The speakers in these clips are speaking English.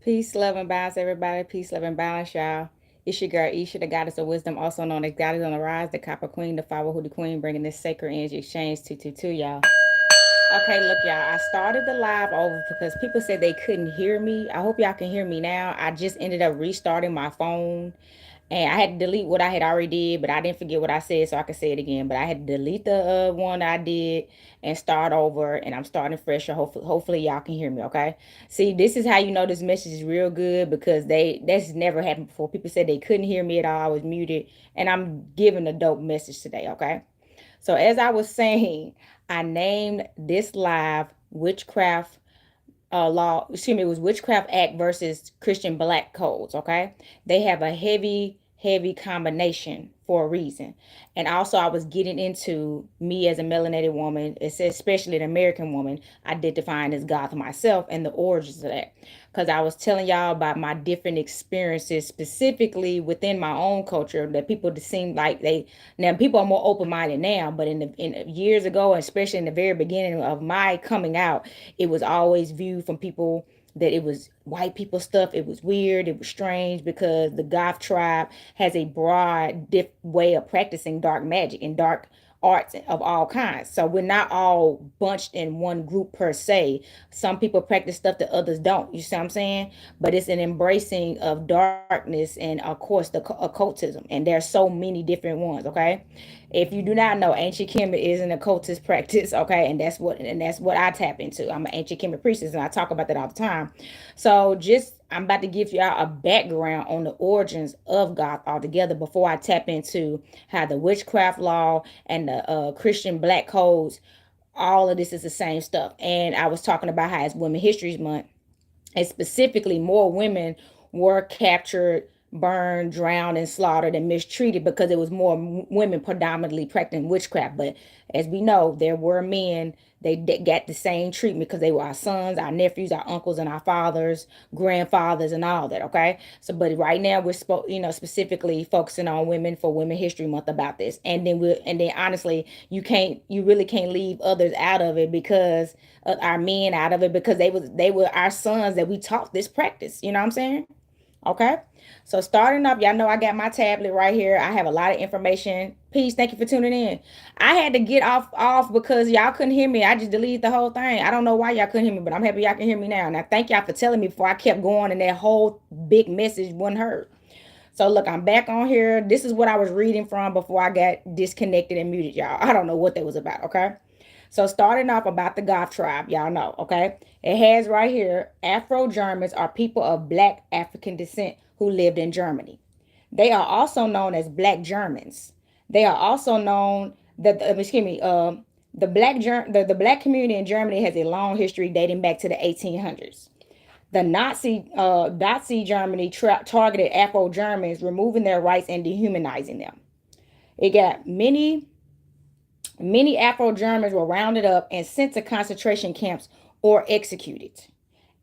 Peace, love, and balance, everybody. Peace, love, and balance, y'all. It's your girl, Isha, the goddess of wisdom, also known as Goddess on the Rise, the Copper Queen, the Flower Hoodie Queen, bringing this sacred energy exchange to y'all. Okay, look, y'all. I started the live over because people said they couldn't hear me. I hope y'all can hear me now. I just ended up restarting my phone, and I had to delete what I had already did, but I didn't forget what I said, so I could say it again. But I had to delete the one I did and start over, and I'm starting fresh. So hopefully y'all can hear me. Okay. See, this is how you know this message is real good because that's never happened before. People said they couldn't hear me at all. I was muted, and I'm giving a dope message today. Okay. So as I was saying, I named this live witchcraft law, excuse me, it was Witchcraft Act versus Christian Black Codes, okay? They have a heavy combination for a reason. And also I was getting into me as a melanated woman, especially an American woman, identifying as God myself and the origins of that. Because I was telling y'all about my different experiences specifically within my own culture that people seem like now people are more open-minded now, but in years ago, especially in the very beginning of my coming out, it was always viewed from people that it was white people stuff. It was weird. It was strange because the Goth tribe has a broad way of practicing dark magic and dark arts of all kinds. So we're not all bunched in one group per se. Some people practice stuff that others don't. You see what I'm saying? But it's an embracing of darkness and of course the occultism. And there's so many different ones, okay? If you do not know, ancient Kemet is an occultist practice, okay? And that's what I tap into. I'm an ancient Kemet priestess and I talk about that all the time. So just I'm about to give y'all a background on the origins of Goth altogether before I tap into how the witchcraft law and the Christian black codes, all of this is the same stuff. And I was talking about how it's Women History Month, and specifically more women were captured, burned, drowned, and slaughtered and mistreated because it was more women predominantly practicing witchcraft. But as we know, there were men, they got the same treatment because they were our sons, our nephews, our uncles, and our fathers, grandfathers, and all that. Okay, so but right now we're specifically focusing on women for Women History Month about this, and then honestly, you really can't leave others out of it because our men out of it because they were our sons that we taught this practice. You know what I'm saying? Okay. So starting up, y'all know I got my tablet right here. I have a lot of information. Peace. Thank you for tuning in. I had to get off because y'all couldn't hear me. I just deleted the whole thing. I don't know why y'all couldn't hear me, but I'm happy y'all can hear me now. Now thank y'all for telling me before I kept going and that whole big message wasn't heard. So look, I'm back on here. This is what I was reading from before I got disconnected and muted, y'all. I don't know what that was about, okay? So starting off about the Goth tribe, y'all know, okay? It has right here, Afro-Germans are people of black African descent who lived in Germany. They are also known as Black Germans. They are also known that excuse me, the black community in Germany has a long history dating back to the 1800s. The Nazi Germany targeted Afro Germans, removing their rights and dehumanizing them. It got many Afro Germans were rounded up and sent to concentration camps or executed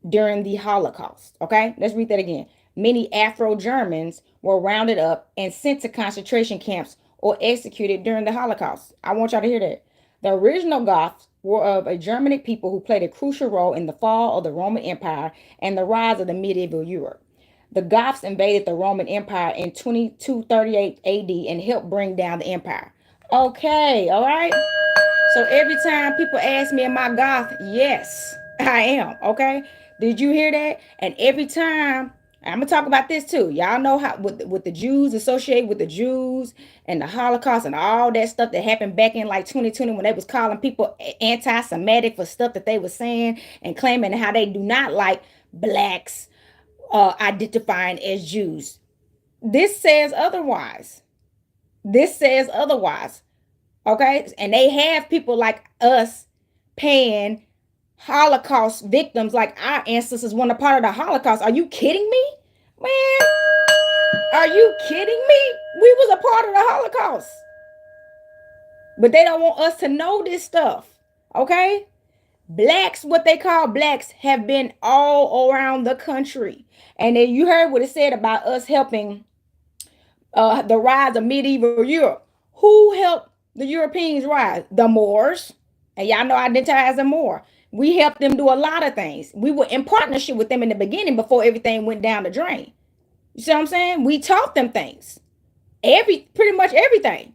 during the Holocaust. Okay, let's read that again. Many Afro Germans were rounded up and sent to concentration camps or executed during the Holocaust. I want y'all to hear that. The original Goths were of a Germanic people who played a crucial role in the fall of the Roman Empire and the rise of the medieval Europe. The Goths invaded the Roman Empire in 2238 AD and helped bring down the empire. Okay, all right. So every time people ask me, am I Goth? Yes, I am. Okay. Did you hear that? And every time, I'm gonna talk about this too. Y'all know how with the Jews associated with the Jews and the Holocaust and all that stuff that happened back in like 2020 when they was calling people anti-Semitic for stuff that they were saying and claiming how they do not like blacks identifying as Jews. This says otherwise. This says otherwise. Okay. And they have people like us paying Holocaust victims like our ancestors weren't a part of the Holocaust. Are you kidding me? Man, are you kidding me? We was a part of the Holocaust. But they don't want us to know this stuff. Okay? Blacks, what they call blacks, have been all around the country. And then you heard what it said about us helping the rise of medieval Europe. Who helped the Europeans rise? The Moors. And y'all know I identify as a Moor. We helped them do a lot of things. We were in partnership with them in the beginning before everything went down the drain. You see what I'm saying? We taught them things. Pretty much everything.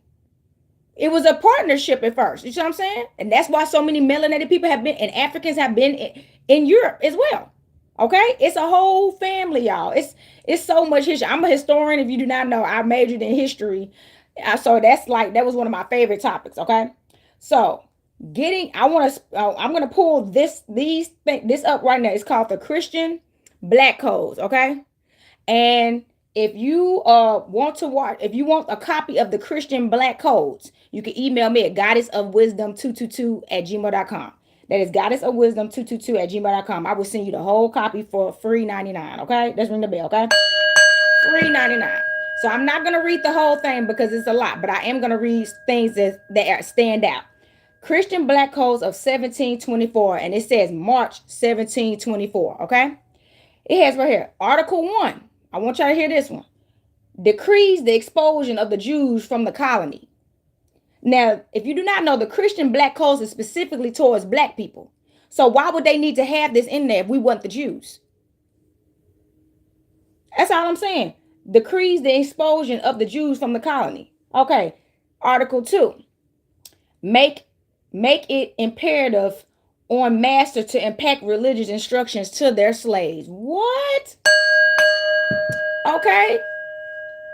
It was a partnership at first. You see what I'm saying? And that's why so many melanated people have been, and Africans have been in Europe as well. Okay, it's a whole family, y'all. It's so much history. I'm a historian. If you do not know, I majored in history, so that was one of my favorite topics. Okay, so I'm gonna pull this up right now. It's called the Christian Black Codes. Okay, and if you if you want a copy of the Christian Black Codes, you can email me at goddessofwisdom222@gmail.com. That is goddessofwisdom222@gmail.com. I will send you the whole copy for free 99. Okay, let's ring the bell. Okay, free 99. So I'm not gonna read the whole thing because it's a lot, but I am gonna read things that stand out. Christian Black Codes of 1724, and it says March 1724. Okay, it has right here Article 1. I want y'all to hear this one. Decrees the expulsion of the Jews from the colony. Now, if you do not know, the Christian Black Codes is specifically towards Black people. So why would they need to have this in there if we want the Jews? That's all I'm saying. Decrees the expulsion of the Jews from the colony. Okay. Article 2. Make it imperative on master to impact religious instructions to their slaves. What? Okay.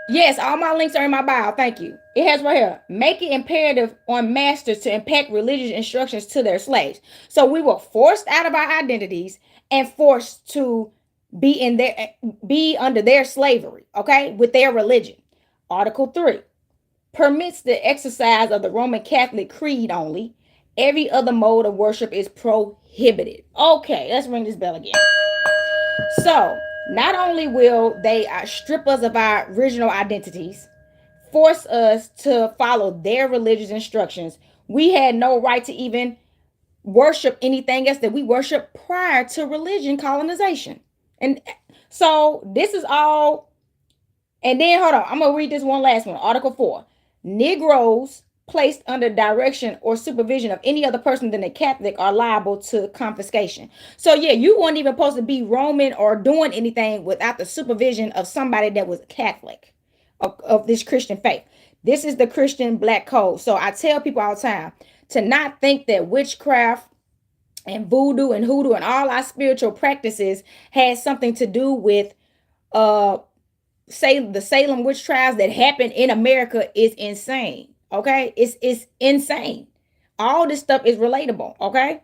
Yes, all my links are in my bio. Thank you. It has right here. Make it imperative on masters to impact religious instructions to their slaves. So we were forced out of our identities and forced to be under their slavery, okay, with their religion. Article 3 permits the exercise of the Roman Catholic creed only. Every other mode of worship is prohibited. Okay, let's ring this bell again. So not only will they strip us of our original identities, force us to follow their religious instructions, we had no right to even worship anything else that we worship prior to religion colonization. And so this is all. And then hold on, I'm gonna read this one last one. Article 4. Negroes placed under direction or supervision of any other person than a Catholic are liable to confiscation. So yeah, you weren't even supposed to be roaming or doing anything without the supervision of somebody that was Catholic of this Christian faith. This is the Christian Black Code. So I tell people all the time to not think that witchcraft and voodoo and hoodoo and all our spiritual practices has something to do with say the Salem witch trials that happened in America is insane. Okay, it's insane. All this stuff is relatable. Okay,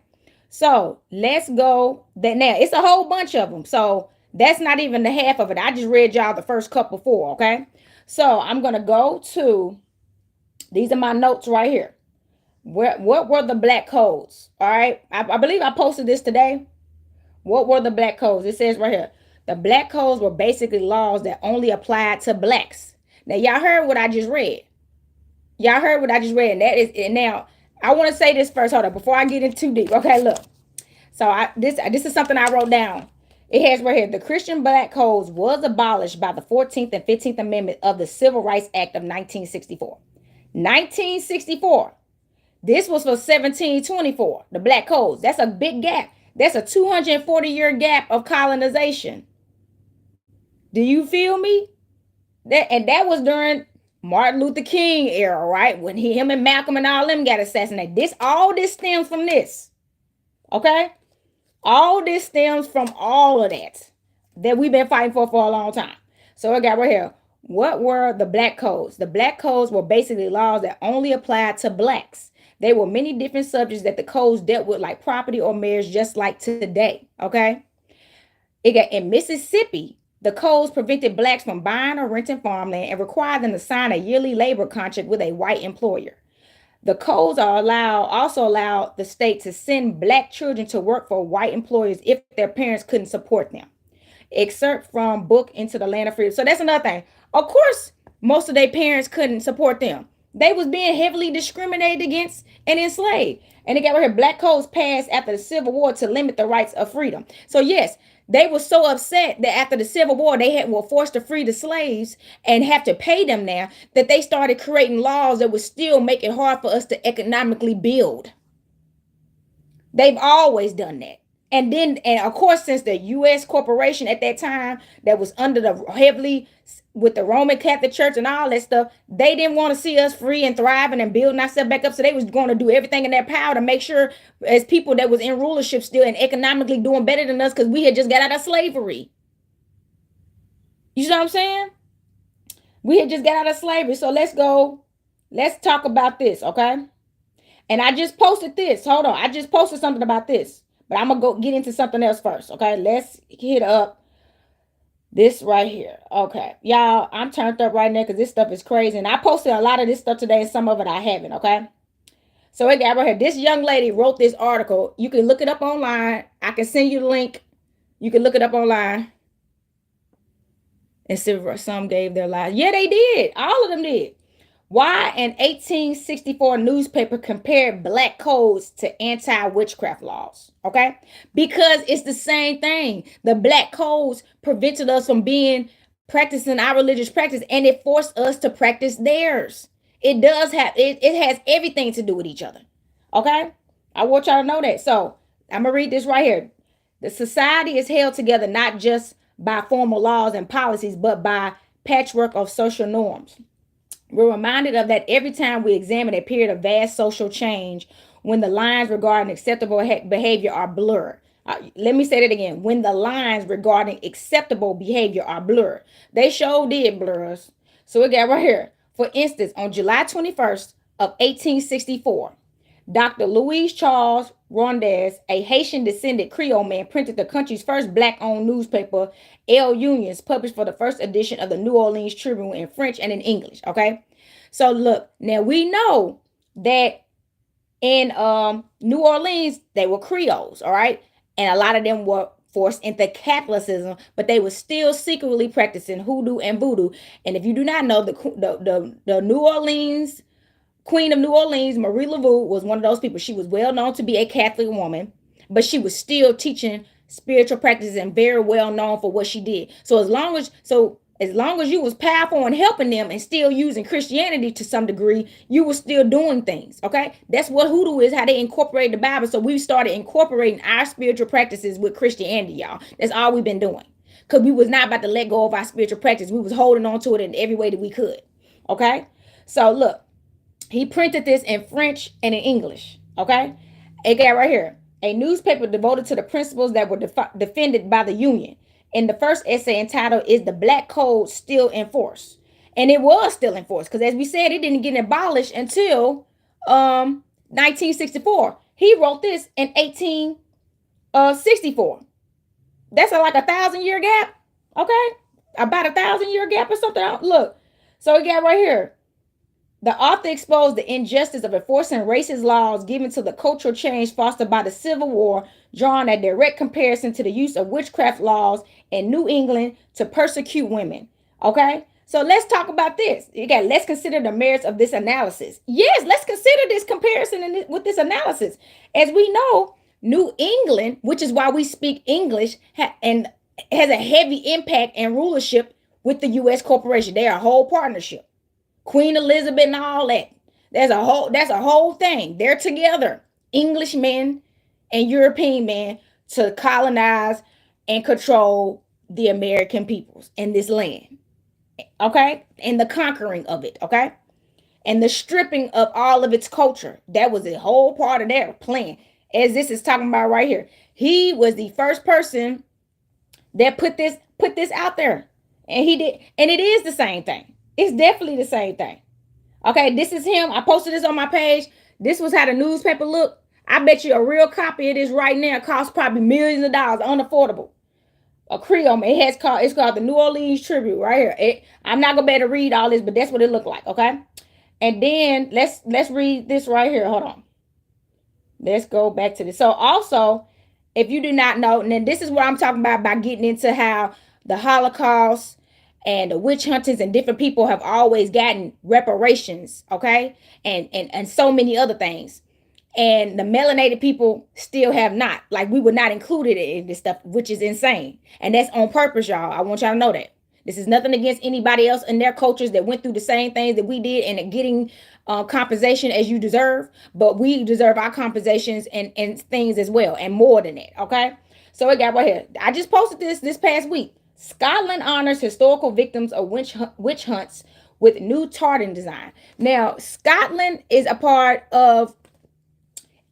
so let's go that now. It's a whole bunch of them. So that's not even the half of it. I just read y'all the first couple four. Okay, so I'm gonna go to these are my notes right here. What were the black codes? All right, I believe I posted this today. What were the black codes? It says right here. The black codes were basically laws that only applied to blacks. Now, y'all heard what I just read. Y'all heard what I just read. And that is, and now I want to say this first. Hold on, before I get in too deep. Okay, look. So this is something I wrote down. It has right here. The Christian Black Codes was abolished by the 14th and 15th Amendment of the Civil Rights Act of 1964. 1964. This was for 1724. The Black Codes. That's a big gap. That's a 240-year gap of colonization. Do you feel me? That was during Martin Luther King era, right? When him and Malcolm and all them got assassinated. All this stems from this. Okay? All this stems from all of that we've been fighting for a long time. So I got right here. What were the black codes? The black codes were basically laws that only applied to blacks. There were many different subjects that the codes dealt with, like property or marriage, just like today. Okay? In Mississippi, the codes prevented blacks from buying or renting farmland and required them to sign a yearly labor contract with a white employer. The codes also allow the state to send black children to work for white employers if their parents couldn't support them. Excerpt from book Into the Land of Freedom. So that's another thing. Of course, most of their parents couldn't support them. They was being heavily discriminated against and enslaved. And they got right here, black codes passed after the Civil War to limit the rights of freedom. So yes, they were so upset that after the Civil War, they were forced to free the slaves and have to pay them now, that they started creating laws that would still make it hard for us to economically build. They've always done that. And of course, since the U.S. corporation at that time that was under the heavily with the Roman Catholic Church and all that stuff, they didn't want to see us free and thriving and building ourselves back up. So they was going to do everything in their power to make sure, as people that was in rulership still and economically doing better than us, because we had just got out of slavery. You see what I'm saying? We had just got out of slavery. So let's go. Let's talk about this, okay? And I just posted this. Hold on. I just posted something about this. But I'm going to go get into something else first. Okay. Let's hit up this right here. Okay. Y'all, I'm turned up right now because this stuff is crazy. And I posted a lot of this stuff today and some of it I haven't. Okay. So it got right here. This young lady wrote this article. You can look it up online. I can send you the link. You can look it up online. And some gave their lives. Yeah, they did. All of them did. Why an 1864 newspaper compared black codes to anti-witchcraft laws. Okay? Because it's the same thing. The black codes prevented us from practicing our religious practice, and it forced us to practice theirs. It does have, it has everything to do with each other. Okay? I want y'all to know that. So I'm going to read this right here. The society is held together not just by formal laws and policies, but by patchwork of social norms. We're reminded of that every time we examine a period of vast social change, when the lines regarding acceptable behavior are blurred. Let me say that again. When the lines regarding acceptable behavior are blurred. They sure did blur us. So we got right here. For instance, on July 21st of 1864, Dr. Louis Charles Rondes, a Haitian-descended Creole man, printed the country's first black-owned newspaper, El Unions, published for the first edition of the New Orleans Tribune in French and in English, okay? So look, now we know that in New Orleans, they were Creoles, all right? And a lot of them were forced into Catholicism, but they were still secretly practicing hoodoo and voodoo. And if you do not know, the New Orleans Queen of New Orleans, Marie Laveau, was one of those people. She was well known to be a Catholic woman, but she was still teaching spiritual practices and very well known for what she did. So as long as you was powerful and helping them and still using Christianity to some degree, you were still doing things. Okay, that's what hoodoo is, how they incorporate the Bible. So we started incorporating our spiritual practices with Christianity, y'all. That's all we've been doing, because we was not about to let go of our spiritual practice. We was holding on to it in every way that we could. Okay, so look. He printed this in French and in English, okay? It got right here. A newspaper devoted to the principles that were defended by the Union. In the first essay entitled, Is the Black Code Still in Force? And it was still in force, because as we said, it didn't get abolished until 1964. He wrote this in 1864. That's like a 1,000-year gap, okay? About a 1,000-year gap or something. Look, so it got right here. The author exposed the injustice of enforcing racist laws given to the cultural change fostered by the Civil War, drawing a direct comparison to the use of witchcraft laws in New England to persecute women. Okay? So let's talk about this. Again, let's consider the merits of this analysis. Yes, let's consider this comparison with this analysis. As we know, New England, which is why we speak English, and has a heavy impact and rulership with the U.S. corporation. They are a whole partnership. Queen Elizabeth and all that. That's a whole thing. They're together, Englishmen and European men, to colonize and control the American peoples in this land. Okay? And the conquering of it, okay? And the stripping of all of its culture. That was a whole part of their plan. As this is talking about right here. He was the first person that put this out there. And he did, and it is the same thing. It's definitely the same thing. Okay, this is him. I posted this on my page. This was how the newspaper looked. I bet you a real copy of this right now costs probably millions of dollars, unaffordable. A Creole, it's called the New Orleans Tribune right here. I'm not gonna be able to read all this, but that's what it looked like. Okay, and then let's read this right here. Hold on. Let's go back to this. So also, if you do not know, and then this is what I'm talking about by getting into how the Holocaust and the witch huntings and different people have always gotten reparations, okay? And so many other things. And the melanated people still have not. Like, we were not included in this stuff, which is insane. And that's on purpose, y'all. I want y'all to know that. This is nothing against anybody else in their cultures that went through the same things that we did and are getting compensation as you deserve. But we deserve our compensations and things as well, and more than that. Okay. So it got right here. I just posted this past week. Scotland honors historical victims of witch hunts with new tartan design. Now, Scotland is a part of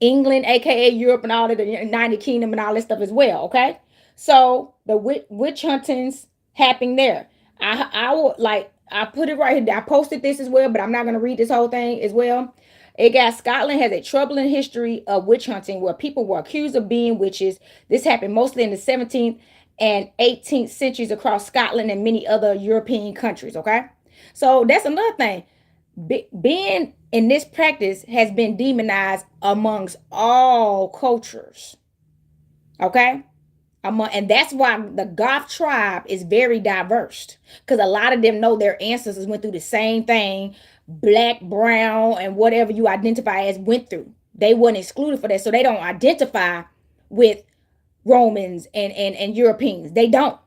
England, aka Europe, and all of the United Kingdom and all this stuff as well. Okay, so the witch huntings happening there. I will, like, I put it right here. I posted this as well, but I'm not gonna read this whole thing as well. It got Scotland has a troubling history of witch hunting where people were accused of being witches. This happened mostly in the 17th and 18th centuries across Scotland and many other European countries. Okay, so that's another thing. Being in this practice has been demonized amongst all cultures. Okay, and that's why the Goth tribe is very diverse, because a lot of them know their ancestors went through the same thing. Black, brown, and whatever you identify as went through. They weren't excluded for that, so they don't identify with Romans and Europeans. They don't.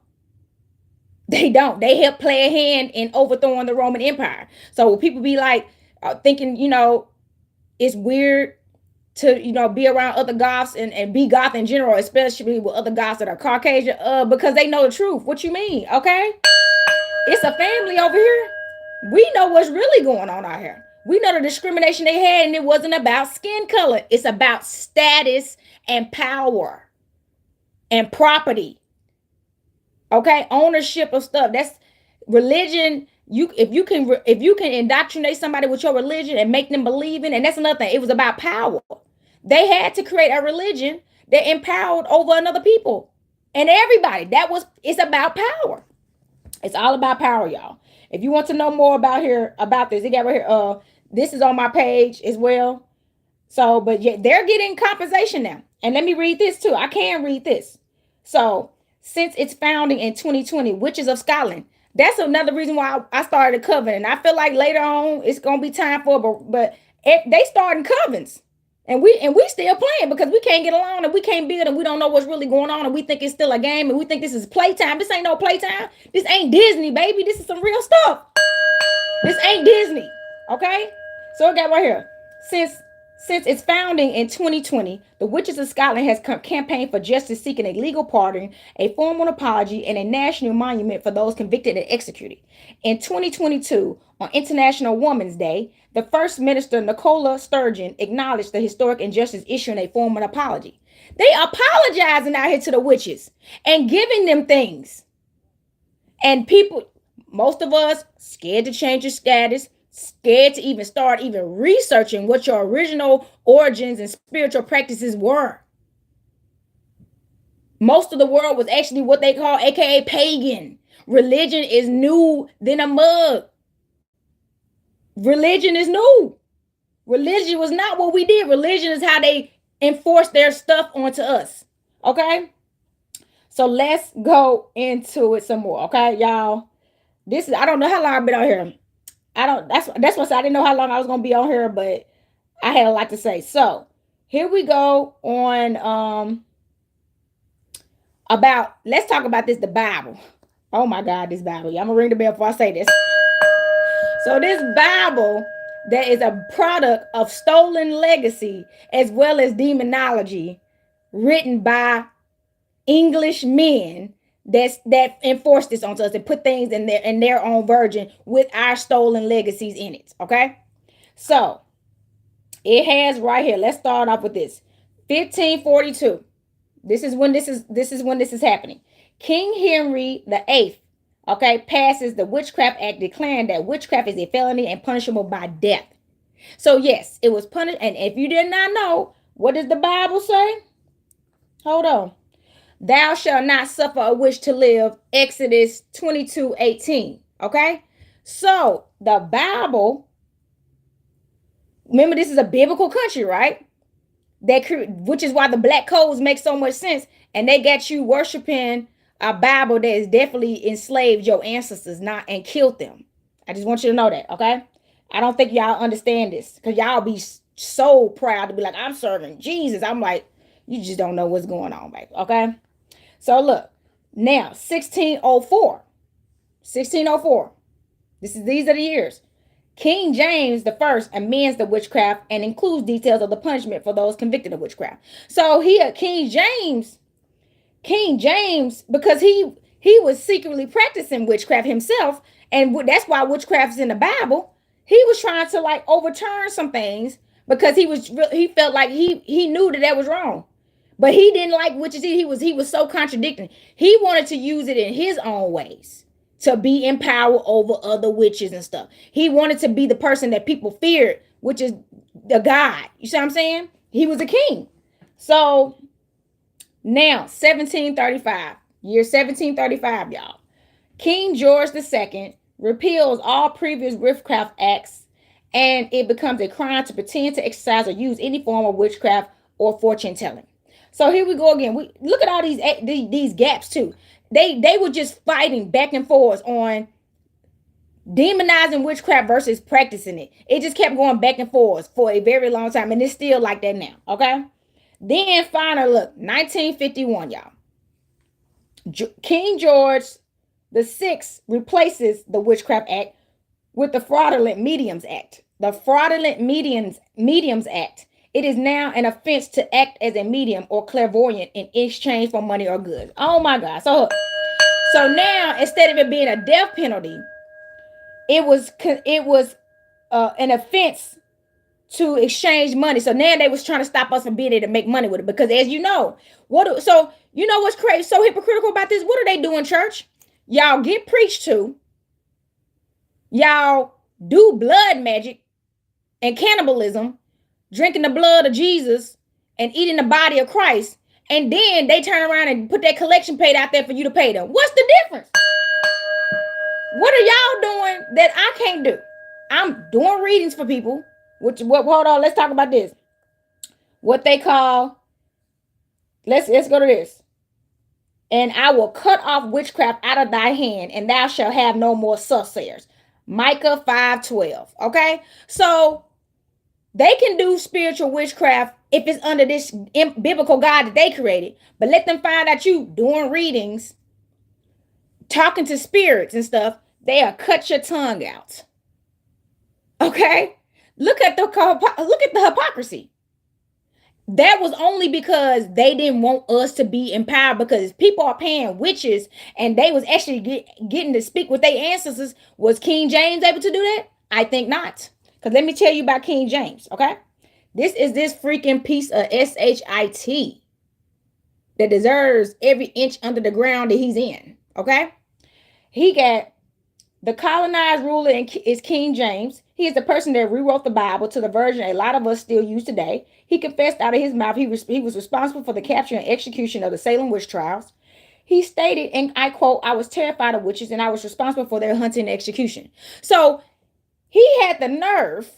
They help play a hand in overthrowing the Roman Empire. So people be like thinking, it's weird to, be around other Goths and be Goth in general, especially with other Goths that are Caucasian, because they know the truth. What you mean? Okay. It's a family over here. We know what's really going on out here. We know the discrimination they had, and it wasn't about skin color. It's about status and power and property. Okay, ownership of stuff. That's religion. If you can indoctrinate somebody with your religion and make them believe in, and that's another thing. It was about power. They had to create a religion that empowered over another people and everybody. It's about power. It's all about power, y'all. If you want to know more about this, they got right here. This is on my page as well. So, but yeah, they're getting compensation now. And let me read this too. I can read this. So, since its founding in 2020, Witches of Scotland. That's another reason why I started a coven. And I feel like later on it's gonna be time for it, but they starting covens. And we still playing because we can't get along and we can't build and we don't know what's really going on and we think it's still a game and we think this is playtime. This ain't no playtime. This ain't Disney, baby. This is some real stuff. This ain't Disney. Okay? So I got right here. Since its founding in 2020, the Witches of Scotland has campaigned for justice, seeking a legal pardon, a formal apology, and a national monument for those convicted and executed. In 2022, on International Women's Day, the First Minister, Nicola Sturgeon, acknowledged the historic injustice, issuing a formal apology. They apologizing out here to the witches and giving them things. And people, most of us, scared to change your status, scared to even start researching what your original origins and spiritual practices were. Most of the world was actually what they call aka pagan. Religion is new than a mug. Religion is new. Religion was not what we did. Religion is how they enforce their stuff onto us. Okay? So let's go into it some more. Okay, y'all. I don't know how long I've been on here. That's what I didn't know how long I was gonna be on here, but I had a lot to say. So here we go on let's talk about the Bible. Oh my God, this Bible. I'm gonna ring the bell before I say this. So this Bible that is a product of stolen legacy as well as demonology, written by English men that enforce this onto us and put things in their own version with our stolen legacies in it. Okay, so it has right here. Let's start off with this. 1542. This is when this is happening. King Henry VIII, okay, passes the Witchcraft Act, declaring that witchcraft is a felony and punishable by death. So yes, it was punished. And if you did not know, what does the Bible say? Hold on. Thou shalt not suffer a witch to live. Exodus 22:18. Okay? So the Bible, remember, this is a biblical country, right? Which is why the black codes make so much sense. And they got you worshiping a Bible that is definitely enslaved your ancestors and killed them. I just want you to know that, okay? I don't think y'all understand this, because y'all be so proud to be like, I'm serving Jesus. I'm like, you just don't know what's going on, baby, okay? So look, now 1604. 1604. These are the years. King James the First amends the witchcraft and includes details of the punishment for those convicted of witchcraft. So here, King James, because he was secretly practicing witchcraft himself, and that's why witchcraft is in the Bible. He was trying to like overturn some things because he felt like he knew that was wrong, but he didn't like witches. He was so contradicting. He wanted to use it in his own ways to be in power over other witches and stuff. He wanted to be the person that people feared, which is the God. You see what I'm saying? He was a king. So now, 1735, year 1735, y'all. King George II repeals all previous witchcraft acts, and it becomes a crime to pretend to exercise or use any form of witchcraft or fortune telling. So here we go again. We look at all these gaps too. They were just fighting back and forth on demonizing witchcraft versus practicing it. It just kept going back and forth for a very long time, and it's still like that now. Okay. Then finally, look, 1951, y'all. King George VI replaces the Witchcraft Act with the Fraudulent Mediums Act. The Fraudulent Mediums Act. It is now an offense to act as a medium or clairvoyant in exchange for money or goods. Oh my God. So now, instead of it being a death penalty, it was an offense to exchange money. So now they was trying to stop us from being able to make money with it. Because as you know, you know what's crazy, so hypocritical about this? What do they do in church? Y'all get preached to. Y'all do blood magic and cannibalism, drinking the blood of Jesus and eating the body of Christ. And then they turn around and put that collection plate out there for you to pay them. What's the difference? What are y'all doing that I can't do? I'm doing readings for people. Hold on, let's talk about this. What they call, let's go to this. And I will cut off witchcraft out of thy hand, and thou shalt have no more soothsayers. Micah 5:12. Okay, so they can do spiritual witchcraft if it's under this biblical God that they created, but let them find out you doing readings, talking to spirits and stuff, they'll cut your tongue out. Okay. Look at the hypocrisy. That was only because they didn't want us to be empowered, because people are paying witches and they was actually getting to speak with their ancestors. Was King James able to do that? I think not. Because let me tell you about King James, okay? This is this freaking piece of shit that deserves every inch under the ground that he's in, okay? He got the colonized ruler is King James. He is the person that rewrote the Bible to the version a lot of us still use today. He confessed out of his mouth he was responsible for the capture and execution of the Salem witch trials. He stated, and I quote, "I was terrified of witches and I was responsible for their hunting and execution." So he had the nerve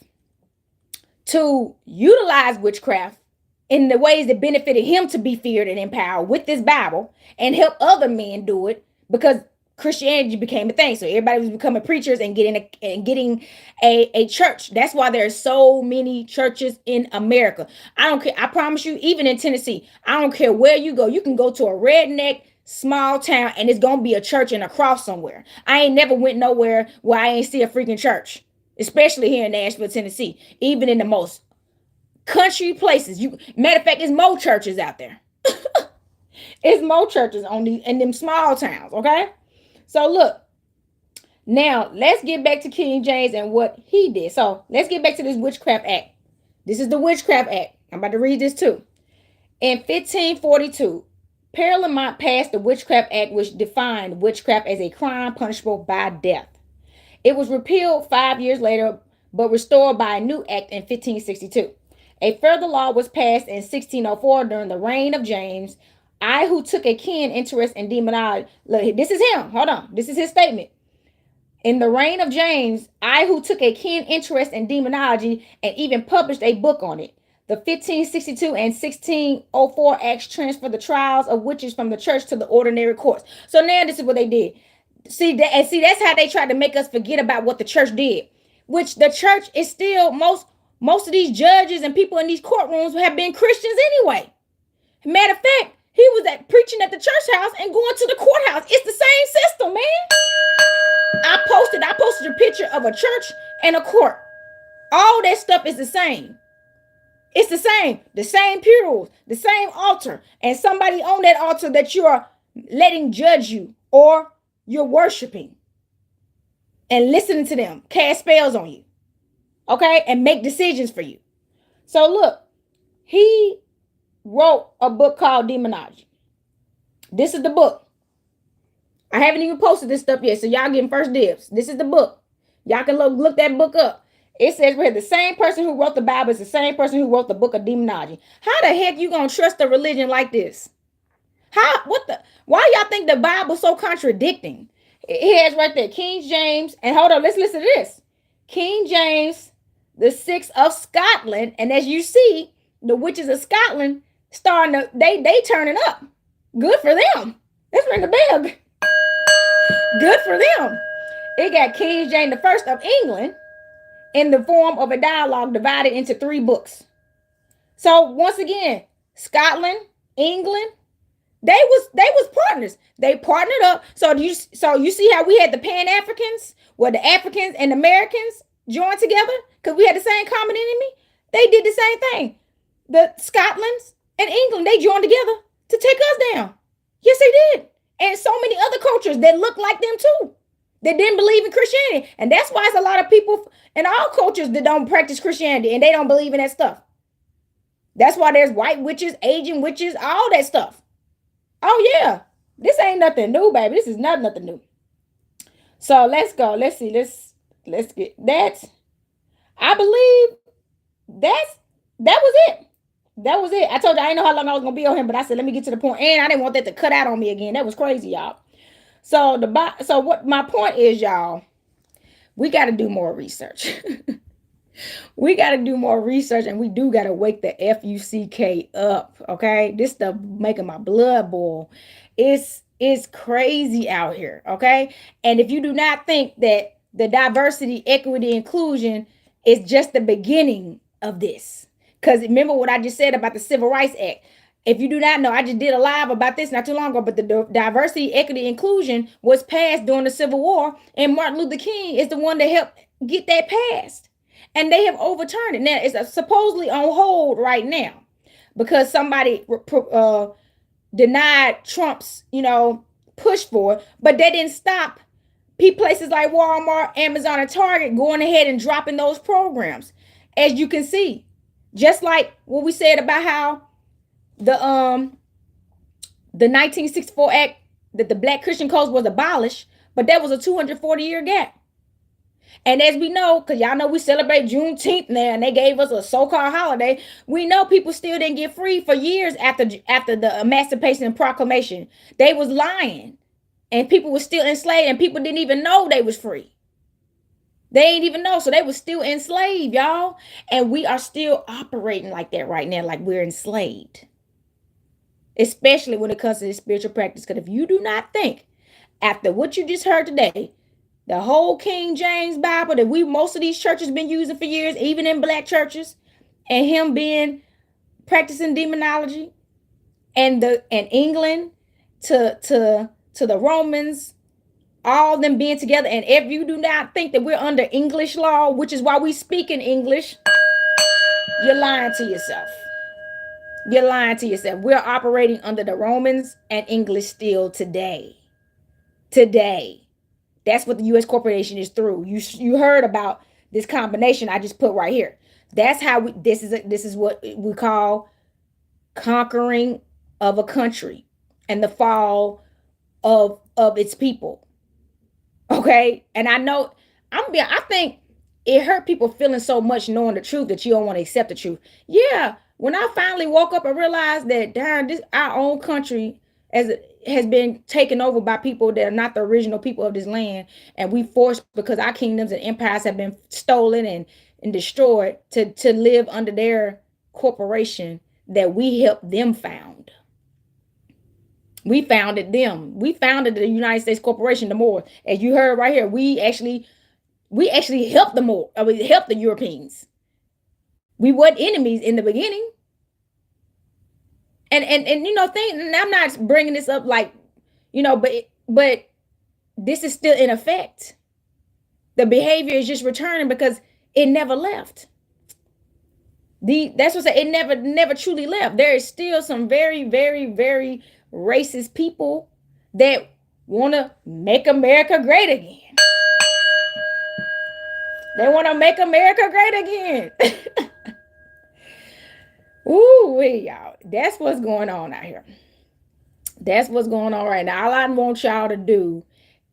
to utilize witchcraft in the ways that benefited him to be feared and empowered with this Bible, and help other men do it, because Christianity became a thing. So everybody was becoming preachers and getting a church. That's why there are so many churches in America. I don't care. I promise you, even in Tennessee, I don't care where you go. You can go to a redneck small town and it's going to be a church and a cross somewhere. I ain't never went nowhere where I ain't see a freaking church, especially here in Nashville, Tennessee. Even in the most country places. Matter of fact, there's more churches out there. It's more churches in them small towns, okay? So look, now let's get back to King James and what he did. So let's get back to this Witchcraft Act. This is the Witchcraft Act. I'm about to read this too. In 1542, Parliament passed the Witchcraft Act, which defined witchcraft as a crime punishable by death. It was repealed 5 years later, but restored by a new act in 1562. A further law was passed in 1604 during the reign of James. I, who took a keen interest in demonology. Look, this is him. Hold on. This is his statement. In the reign of James, I, who took a keen interest in demonology and even published a book on it. The 1562 and 1604 acts transferred the trials of witches from the church to the ordinary courts. So now this is what they did. See, that's how they tried to make us forget about what the church did. Which the church is still, most of these judges and people in these courtrooms have been Christians anyway. Matter of fact, he was preaching at the church house and going to the courthouse. It's the same system, man. I posted a picture of a church and a court. All that stuff is the same. It's the same. The same pews, the same altar, and somebody on that altar that you're letting judge you or you're worshiping and listening to them cast spells on you. Okay? And make decisions for you. So look, he wrote a book called Demonology. This is the book. I haven't even posted this stuff yet, so y'all getting first dibs. This is the book. Y'all can look that book up. It says we're the same person who wrote the Bible is the same person who wrote the book of Demonology. How the heck you gonna trust a religion like this? Why y'all think the Bible's so contradicting? It has right there, King James, and hold on, let's listen to this. King James, the 6th of Scotland, and as you see, the witches of Scotland starting to, they turning up. Good for them. Let's ring the bell. Good for them. It got King James the First of England in the form of a dialogue divided into 3 books. So once again, Scotland, England, they was partners. They partnered up. So you see how we had the Pan-Africans, where the Africans and Americans joined together because we had the same common enemy. They did the same thing. The Scotlands and England, they joined together to take us down. Yes, they did. And so many other cultures that look like them too, that didn't believe in Christianity. And that's why it's a lot of people in all cultures that don't practice Christianity and they don't believe in that stuff. That's why there's white witches, Asian witches, all that stuff. Oh yeah, this ain't nothing new, baby. This is nothing new. So let's go. Let's see. Let's get that. I believe that was it. That was it. I told you I didn't know how long I was gonna be on him, but I said let me get to the point. And I didn't want that to cut out on me again. That was crazy, y'all. So what my point is, y'all, we got to do more research. We got to do more research, and we do got to wake the FUCK up. Okay, this stuff making my blood boil. It's crazy out here. Okay, and if you do not think that the diversity, equity, inclusion is just the beginning of this, because remember what I just said about the Civil Rights Act. If you do not know, I just did a live about this not too long ago, but the diversity, equity, inclusion was passed during the Civil War, and Martin Luther King is the one that helped get that passed. And they have overturned it. Now, it's supposedly on hold right now because somebody denied Trump's, push for it. But that didn't stop places like Walmart, Amazon, and Target going ahead and dropping those programs. As you can see, just like what we said about how the 1964 Act that the Black Christian Code was abolished, but that was a 240-year gap. And as we know, because y'all know we celebrate Juneteenth now, and they gave us a so-called holiday, we know people still didn't get free for years after the Emancipation Proclamation. They was lying, and people were still enslaved, and people didn't even know they was free. They ain't even know, so they was still enslaved, y'all. And we are still operating like that right now, like we're enslaved. Especially when it comes to this spiritual practice. Because if you do not think, after what you just heard today, the whole King James Bible that most of these churches been using for years, even in Black churches, and him being practicing demonology, and England to the Romans, all them being together. And if you do not think that we're under English law, which is why we speak in English, you're lying to yourself. You're lying to yourself. We're operating under the Romans and English still today. That's what the U.S. corporation is through. You heard about this combination I just put right here. That's how this is what we call conquering of a country and the fall of its people. Okay? And I think it hurt people feeling so much knowing the truth that you don't want to accept the truth. Yeah, when I finally woke up and realized that our own country has been taken over by people that are not the original people of this land, and we forced, because our kingdoms and empires have been stolen and destroyed to live under their corporation that we helped them found. We founded them. We founded the United States Corporation. The more, as you heard right here, we actually helped we helped the Europeans. We weren't enemies in the beginning. And I'm not bringing this up like, but this is still in effect. The behavior is just returning because it never left. That's what I say. It never truly left. There is still some very, very, very racist people that want to make America great again. They want to make America great again. Ooh, y'all. That's what's going on out here. That's what's going on right now. All I want y'all to do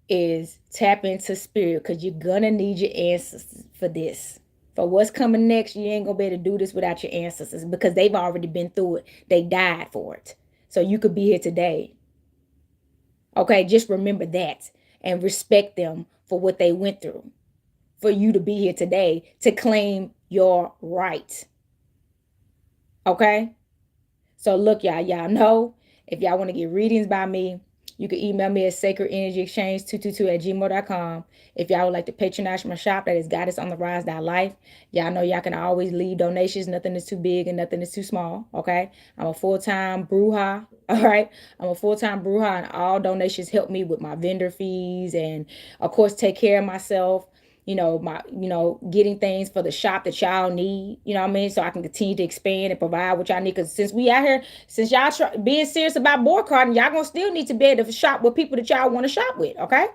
is tap into spirit, because you're gonna need your ancestors for this. For what's coming next, you ain't gonna be able to do this without your ancestors, because they've already been through it. They died for it. So you could be here today. Okay, just remember that and respect them for what they went through, for you to be here today to claim your right. Okay? So look, y'all know, if y'all want to get readings by me, you can email me at sacredenergyexchange222@gmail.com. If y'all would like to patronize my shop, that is goddessontherise.life. Y'all know y'all can always leave donations. Nothing is too big and nothing is too small. Okay. I'm a full-time bruja. All right. I'm a full-time bruja, and all donations help me with my vendor fees and, of course, take care of myself. Getting things for the shop that y'all need, you know what I mean? So I can continue to expand and provide what y'all need. Because since we out here, since y'all being serious about boycotting, y'all gonna still need to be able to shop with people that y'all want to shop with, okay?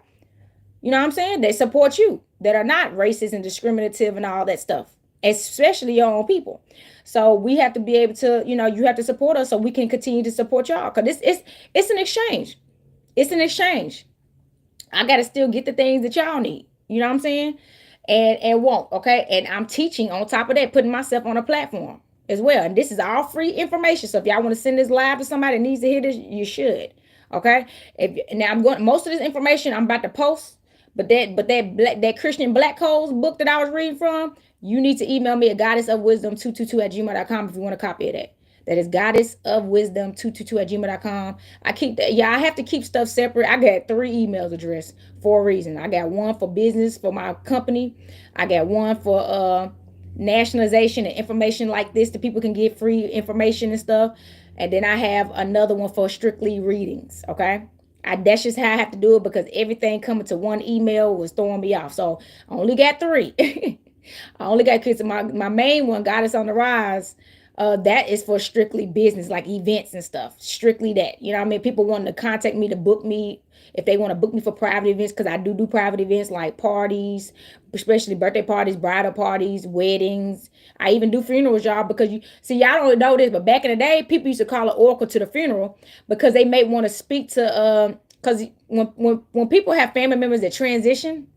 You know what I'm saying? They support you, that are not racist and discriminative and all that stuff, especially your own people. So we have to be able to, you have to support us so we can continue to support y'all. Because it's an exchange. It's an exchange. I got to still get the things that y'all need. You know what I'm saying? And won't, okay? And I'm teaching on top of that, putting myself on a platform as well. And this is all free information. So if y'all want to send this live to somebody that needs to hear this, you should. Okay? Now I'm going, most of this information I'm about to post, but that Christian Black Codes book that I was reading from, you need to email me at goddessofwisdom222@gmail.com if you want a copy of that. That is goddessofwisdom222@gmail.com. I keep that. Yeah, I have to keep stuff separate. I got 3 emails addressed for a reason. I got one for business for my company. I got one for nationalization and information like this, that people can get free information and stuff. And then I have another one for strictly readings. Okay. That's just how I have to do it, because everything coming to one email was throwing me off. So I only got 3. I only got kids. My main one, Goddess on the Rise, that is for strictly business, like events and stuff. Strictly that. You know what I mean? People want to contact me to book me, if they want to book me for private events, because I do private events like parties, especially birthday parties, bridal parties, weddings. I even do funerals, y'all, because y'all don't know this, but back in the day, people used to call an oracle to the funeral because they may want to speak to, because when people have family members that transition,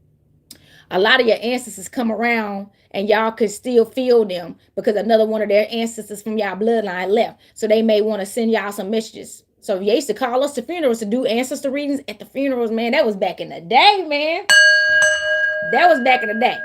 a lot of your ancestors come around and y'all could still feel them because another one of their ancestors from y'all bloodline left. So they may want to send y'all some messages. So they used to call us to funerals to do ancestor readings at the funerals, man. That was back in the day, man. That was back in the day.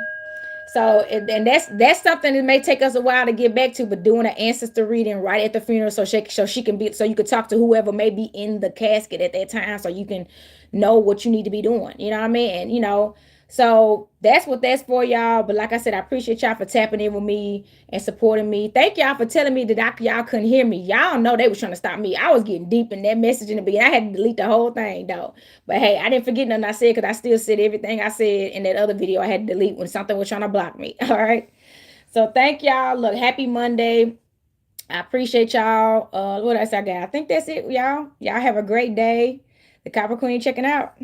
So, and that's something that may take us a while to get back to, but doing an ancestor reading right at the funeral, so she can be, so you could talk to whoever may be in the casket at that time, so you can know what you need to be doing. You know what I mean? And so that's what that's for, y'all. But like I said, I appreciate y'all for tapping in with me and supporting me. Thank y'all for telling me that y'all couldn't hear me. Y'all know they was trying to stop me. I was getting deep in that message in the beginning. I had to delete the whole thing, though. But hey, I didn't forget nothing I said, because I still said everything I said in that other video. I had to delete when something was trying to block me. All right. So thank y'all. Look, happy Monday. I appreciate y'all. What else I got? I think that's it, y'all. Y'all have a great day. The Copper Queen checking out.